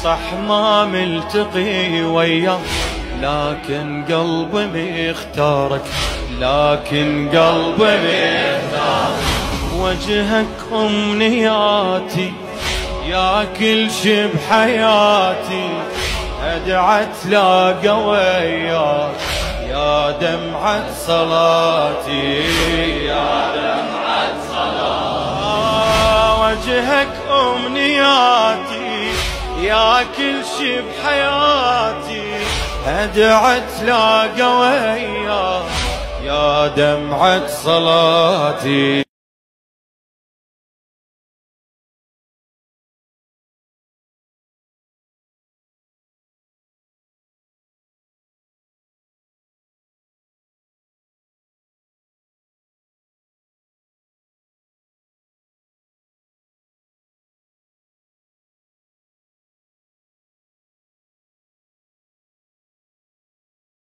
صح ما ملتقي وياك، لكن قلبي مختارك، لكن قلبي مختارك. وجهك أمنياتي يا كل شي بحياتي، أدعى تلاقى وياك يا دمعة صلاتي، يا دمعة صلاتي. وجهك أمنياتي يا كل شي بحياتي، أدعى تلاقى وياك يا دمعة صلاتي.